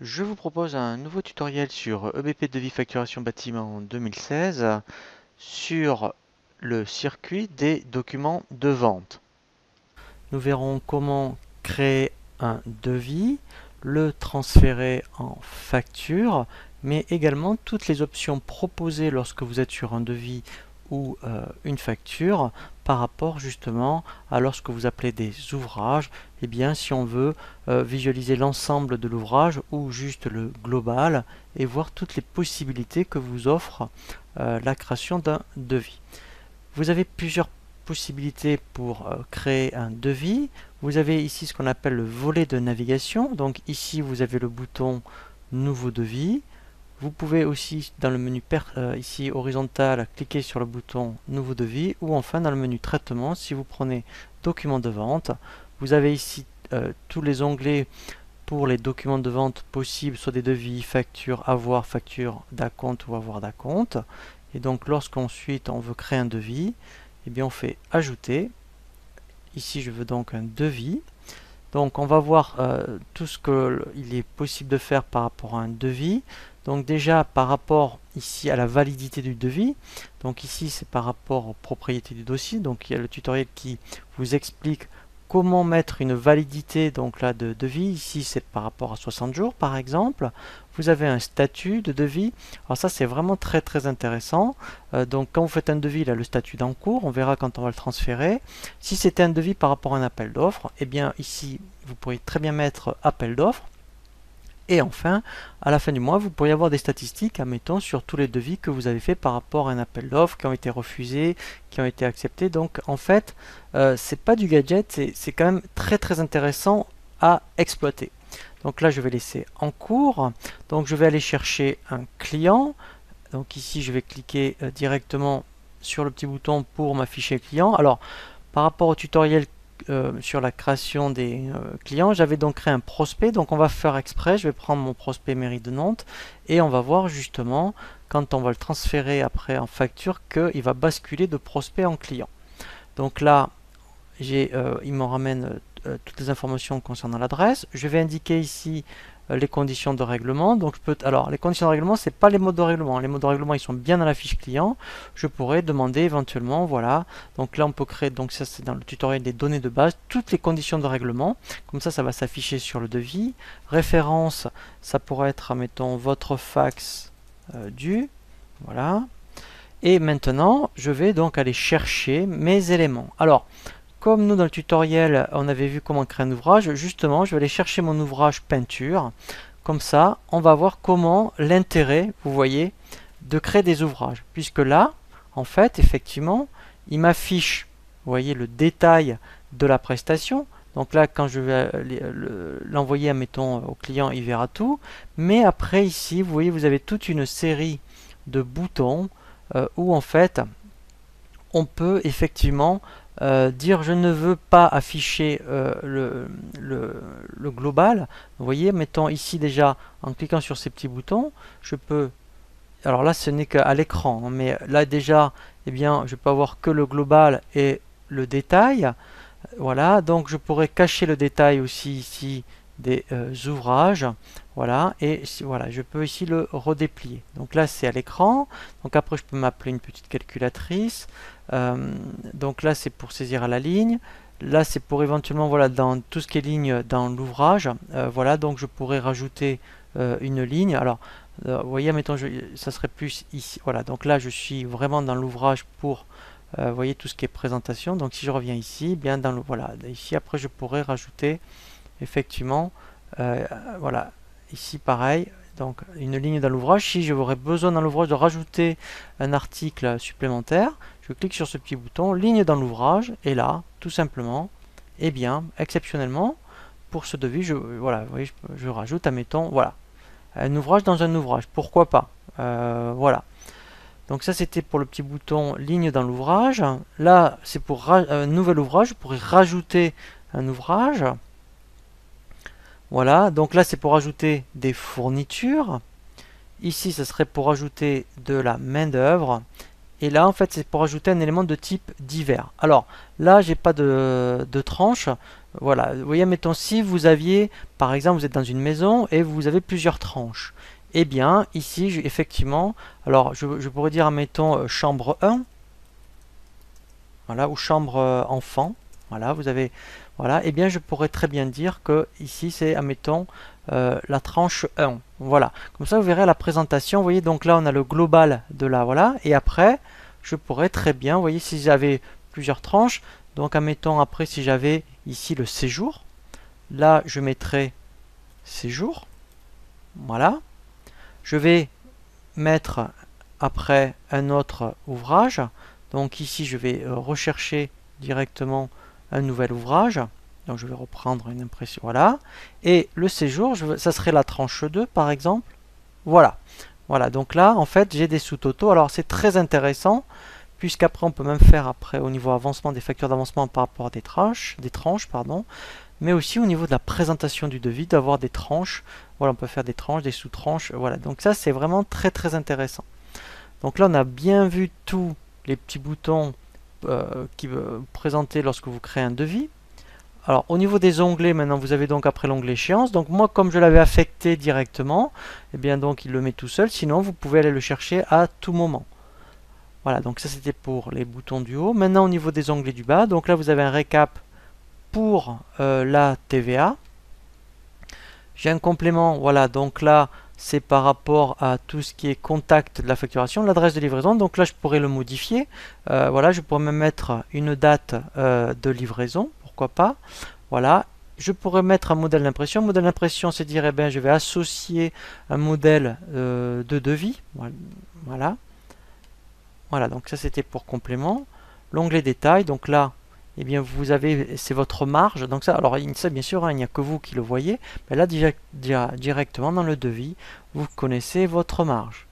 Je vous propose un nouveau tutoriel sur EBP Devis Facturation Bâtiment 2016 sur le circuit des documents de vente. Nous verrons comment créer un devis, le transférer en facture, mais également toutes les options proposées lorsque vous êtes sur un devis ou une facture par rapport justement à lorsque vous appelez des ouvrages, et bien si on veut visualiser l'ensemble de l'ouvrage ou juste le global et voir toutes les possibilités que vous offre la création d'un devis. Vous avez plusieurs possibilités pour créer un devis. Vous avez ici ce qu'on appelle le volet de navigation. Donc ici vous avez le bouton nouveau devis. Vous pouvez aussi dans le menu ici horizontal cliquer sur le bouton nouveau devis, ou enfin dans le menu traitement, si vous prenez document de vente, vous avez ici tous les onglets pour les documents de vente possibles, soit des devis, factures, avoir, facture d'acompte ou avoir d'acompte. Et donc lorsqu'ensuite on veut créer un devis, eh bien on fait ajouter. Ici je veux donc un devis. Donc on va voir tout ce qu'il est possible de faire par rapport à un devis. Donc déjà par rapport ici à la validité du devis, donc ici c'est par rapport aux propriétés du dossier, donc il y a le tutoriel qui vous explique comment mettre une validité donc là de devis. Ici c'est par rapport à 60 jours par exemple. Vous avez un statut de devis. Alors ça c'est vraiment très intéressant. Donc quand vous faites un devis, là le statut d'en cours, on verra quand on va le transférer. Si c'était un devis par rapport à un appel d'offres, et bien ici vous pourriez très bien mettre appel d'offres. Et enfin, à la fin du mois, vous pourriez avoir des statistiques, admettons, sur tous les devis que vous avez fait par rapport à un appel d'offres, qui ont été refusés, qui ont été acceptés. Donc, en fait, c'est pas du gadget, c'est quand même très intéressant à exploiter. Donc là, je vais laisser en cours. Donc, je vais aller chercher un client. Donc ici, je vais cliquer directement sur le petit bouton pour m'afficher client. Alors, par rapport au tutoriel sur la création des clients, j'avais donc créé un prospect. Donc on va faire exprès, je vais prendre mon prospect mairie de Nantes et on va voir justement quand on va le transférer après en facture qu'il va basculer de prospect en client. Donc là, il me ramène toutes les informations concernant l'adresse. Je vais indiquer ici les conditions de règlement. Donc alors les conditions de règlement, c'est pas les modes de règlement. Les modes de règlement, ils sont bien dans la fiche client. Je pourrais demander éventuellement, voilà. Donc là, on peut créer, donc ça c'est dans le tutoriel des données de base, toutes les conditions de règlement. Comme ça va s'afficher sur le devis. Référence, ça pourrait être, mettons, votre fax dû. Voilà. Et maintenant, je vais donc aller chercher mes éléments. Alors, comme nous dans le tutoriel on avait vu comment créer un ouvrage, justement je vais aller chercher mon ouvrage peinture. Comme ça on va voir comment l'intérêt, vous voyez, de créer des ouvrages. Puisque là, en fait, effectivement, il m'affiche, vous voyez, le détail de la prestation. Donc là, quand je vais l'envoyer, admettons, au client, il verra tout. Mais après, ici, vous voyez, vous avez toute une série de boutons où, en fait, on peut effectivement dire je ne veux pas afficher le global. Vous voyez, mettons ici déjà, en cliquant sur ces petits boutons, je peux, alors là ce n'est qu'à l'écran, hein, mais là déjà, eh bien, je peux avoir que le global et le détail. Voilà, donc je pourrais cacher le détail aussi ici des ouvrages. Voilà, et voilà, je peux ici le redéplier. Donc là c'est à l'écran. Donc après je peux m'appeler une petite calculatrice. Donc là c'est pour saisir à la ligne. Là c'est pour éventuellement, voilà, dans tout ce qui est ligne dans l'ouvrage. Voilà, donc je pourrais rajouter une ligne. Alors vous voyez, mettons, ça serait plus ici. Voilà, donc là je suis vraiment dans l'ouvrage pour vous voyez tout ce qui est présentation. Donc si je reviens ici, bien dans le, voilà, ici après je pourrais rajouter effectivement voilà, ici pareil, donc une ligne dans l'ouvrage. Si j'aurais besoin dans l'ouvrage de rajouter un article supplémentaire, je clique sur ce petit bouton ligne dans l'ouvrage et là tout simplement, et bien exceptionnellement pour ce devis, voilà, vous voyez, je rajoute, admettons, voilà, un ouvrage dans un ouvrage, pourquoi pas, voilà. Donc ça c'était pour le petit bouton ligne dans l'ouvrage. Là c'est pour un nouvel ouvrage, je pourrais rajouter un ouvrage. Voilà, donc là c'est pour ajouter des fournitures. Ici ce serait pour ajouter de la main d'œuvre. Et là en fait c'est pour ajouter un élément de type divers. Alors là j'ai pas de tranche, Voilà, vous voyez, mettons, si vous aviez, par exemple, vous êtes dans une maison et vous avez plusieurs tranches. Eh bien, ici, effectivement, alors je pourrais dire, admettons, chambre 1, voilà, ou chambre enfant, voilà, vous avez, voilà, eh bien, je pourrais très bien dire que ici, c'est, admettons, la tranche 1, voilà. Comme ça, vous verrez la présentation, vous voyez, donc là, on a le global de la, voilà, et après, je pourrais très bien, vous voyez, si j'avais plusieurs tranches, donc, admettons, après, si j'avais ici le séjour, là, je mettrai séjour, voilà. Je vais mettre après un autre ouvrage. Donc ici, je vais rechercher directement un nouvel ouvrage. Donc je vais reprendre une impression. Voilà. Et le séjour, ça serait la tranche 2 par exemple. Voilà. Voilà. Donc là, en fait, j'ai des sous-totaux. Alors c'est très intéressant puisqu'après on peut même faire après au niveau avancement des factures d'avancement par rapport à des tranches, pardon, mais aussi au niveau de la présentation du devis, d'avoir des tranches. Voilà, on peut faire des tranches, des sous-tranches. Voilà, donc ça c'est vraiment très très intéressant. Donc là on a bien vu tous les petits boutons qui présenter lorsque vous créez un devis. Alors au niveau des onglets, maintenant vous avez donc après l'onglet échéance. Donc moi comme je l'avais affecté directement, et bien donc il le met tout seul. Sinon vous pouvez aller le chercher à tout moment. Voilà, donc ça c'était pour les boutons du haut. Maintenant au niveau des onglets du bas, donc là vous avez un récap pour la TVA. J'ai un complément, voilà, donc là c'est par rapport à tout ce qui est contact de la facturation, l'adresse de livraison, donc là je pourrais le modifier, voilà, je pourrais même mettre une date de livraison, pourquoi pas, voilà. Je pourrais mettre un modèle d'impression. Modèle d'impression, c'est dire, eh bien, je vais associer un modèle de devis, voilà. Voilà, donc ça c'était pour complément. L'onglet détail, donc là, eh bien vous avez, c'est votre marge. Donc ça, alors ça bien sûr, hein, il n'y a que vous qui le voyez. Mais là, directement dans le devis, vous connaissez votre marge.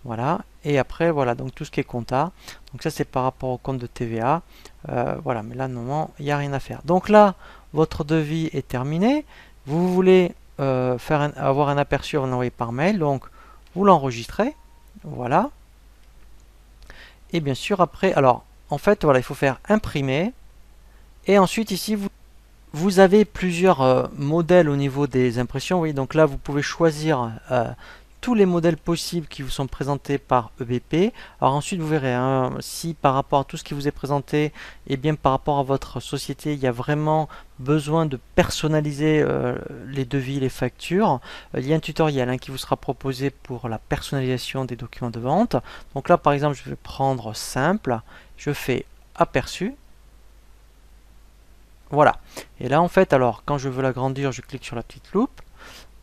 Voilà. Et après, voilà, donc tout ce qui est compta. Donc ça, c'est par rapport au compte de TVA. Voilà, mais là, normalement, il n'y a rien à faire. Donc là, votre devis est terminé. Vous voulez avoir un aperçu, vous l'envoyez par mail. Donc, vous l'enregistrez. Voilà. Et bien sûr, après, alors, en fait, voilà, il faut faire imprimer. Et ensuite, ici, vous avez plusieurs modèles au niveau des impressions. Vous voyez, donc là, vous pouvez choisir tous les modèles possibles qui vous sont présentés par EBP. Alors ensuite, vous verrez hein, si par rapport à tout ce qui vous est présenté, et bien par rapport à votre société, il y a vraiment besoin de personnaliser les devis, les factures. Il y a un tutoriel hein, qui vous sera proposé pour la personnalisation des documents de vente. Donc là, par exemple, je vais prendre simple. Je fais aperçu. Voilà. Et là, en fait, alors, quand je veux l'agrandir, je clique sur la petite loupe.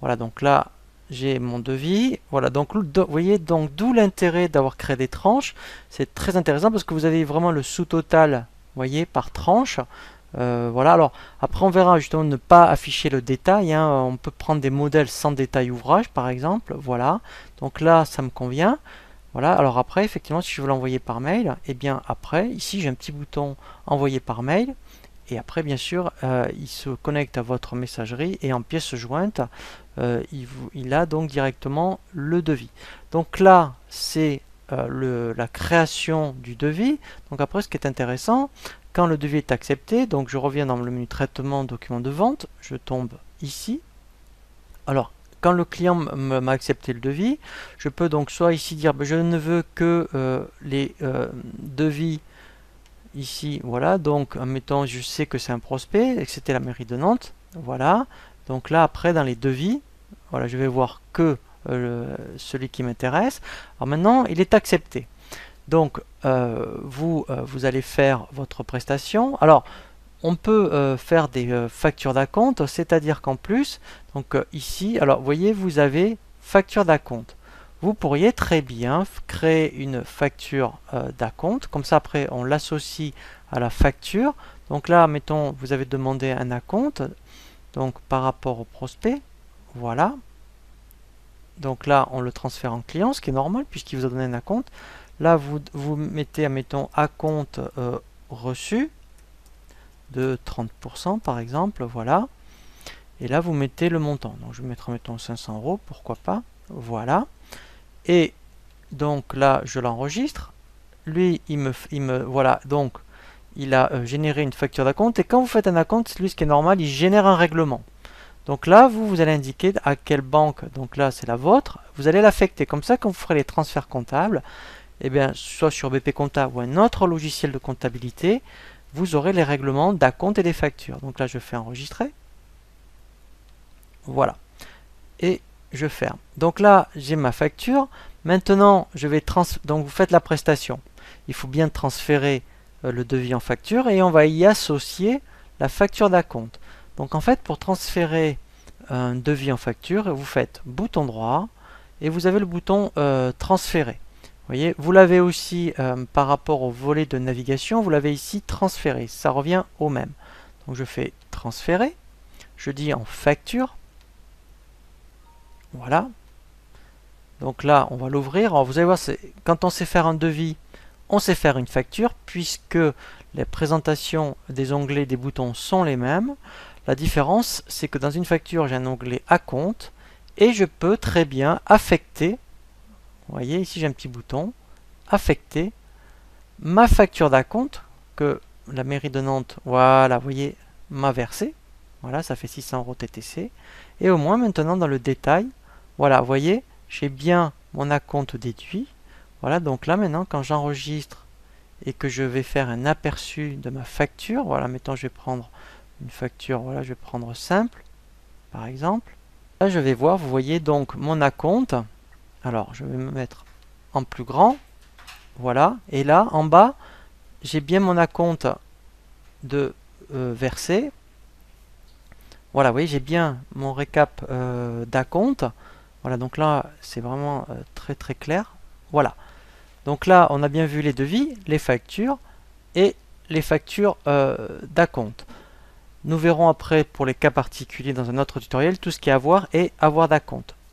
Voilà, donc là, j'ai mon devis. Voilà, donc vous voyez, donc d'où l'intérêt d'avoir créé des tranches. C'est très intéressant parce que vous avez vraiment le sous-total, voyez, par tranche. Voilà, alors après on verra justement ne pas afficher le détail. Hein. On peut prendre des modèles sans détail ouvrage, par exemple. Voilà, donc là, ça me convient. Voilà, alors après, effectivement, si je veux l'envoyer par mail, et bien après, ici, j'ai un petit bouton envoyer par mail. Et après, bien sûr, il se connecte à votre messagerie et en pièce jointe, il a donc directement le devis. Donc là, c'est la création du devis. Donc après, ce qui est intéressant, quand le devis est accepté, donc je reviens dans le menu traitement document de vente, je tombe ici. Alors, quand le client m'a accepté le devis, je peux donc soit ici dire je ne veux que les devis ici, voilà, donc admettons je sais que c'est un prospect et que c'était la mairie de Nantes, voilà, donc là après dans les devis, voilà, je vais voir que celui qui m'intéresse. Alors maintenant il est accepté, donc vous allez faire votre prestation. Alors on peut faire des factures d'acompte, c'est-à-dire qu'en plus, donc ici, alors vous voyez, vous avez facture d'acompte. Vous pourriez très bien créer une facture d'acompte, comme ça après on l'associe à la facture. Donc là, mettons, vous avez demandé un acompte, donc par rapport au prospect, voilà. Donc là, on le transfère en client, ce qui est normal puisqu'il vous a donné un acompte. Là, vous mettez, admettons, acompte reçu de 30% par exemple, voilà. Et là, vous mettez le montant. Donc je vais mettre, mettons, 500 €, pourquoi pas, voilà. Et donc là, je l'enregistre. Lui, il me voilà, donc il a généré une facture d'acompte. Et quand vous faites un acompte, lui, ce qui est normal, il génère un règlement. Donc là, vous allez indiquer à quelle banque, donc là c'est la vôtre, vous allez l'affecter. Comme ça, quand vous ferez les transferts comptables, eh bien, soit sur BP Compta ou un autre logiciel de comptabilité, vous aurez les règlements d'acompte et des factures. Donc là, je fais enregistrer. Voilà. Et je ferme. Donc là, j'ai ma facture. Maintenant, je vais donc vous faites la prestation. Il faut bien transférer le devis en facture et on va y associer la facture d'acompte. Donc en fait, pour transférer un devis en facture, vous faites bouton droit et vous avez le bouton transférer. Vous voyez, vous l'avez aussi par rapport au volet de navigation, vous l'avez ici transféré. Ça revient au même. Donc je fais transférer. Je dis en facture. Voilà. Donc là, on va l'ouvrir. Alors vous allez voir, quand on sait faire un devis, on sait faire une facture, puisque les présentations des onglets des boutons sont les mêmes. La différence, c'est que dans une facture, j'ai un onglet acompte, et je peux très bien affecter, vous voyez, ici j'ai un petit bouton, affecter ma facture d'acompte, que la mairie de Nantes, voilà, vous voyez, m'a versé. Voilà, ça fait 600 € TTC. Et au moins, maintenant, dans le détail, voilà, vous voyez, j'ai bien mon acompte déduit. Voilà, donc là, maintenant, quand j'enregistre et que je vais faire un aperçu de ma facture, voilà, mettons, je vais prendre une facture, voilà, je vais prendre simple, par exemple. Là, je vais voir, vous voyez, donc, mon acompte. Alors, je vais me mettre en plus grand. Voilà, et là, en bas, j'ai bien mon acompte de versé. Voilà, vous voyez, j'ai bien mon récap d'acompte. Voilà, donc là, c'est vraiment très très clair. Voilà. Donc là, on a bien vu les devis, les factures et les factures d'acompte. Nous verrons après pour les cas particuliers dans un autre tutoriel tout ce qui est avoir et avoir d'acompte.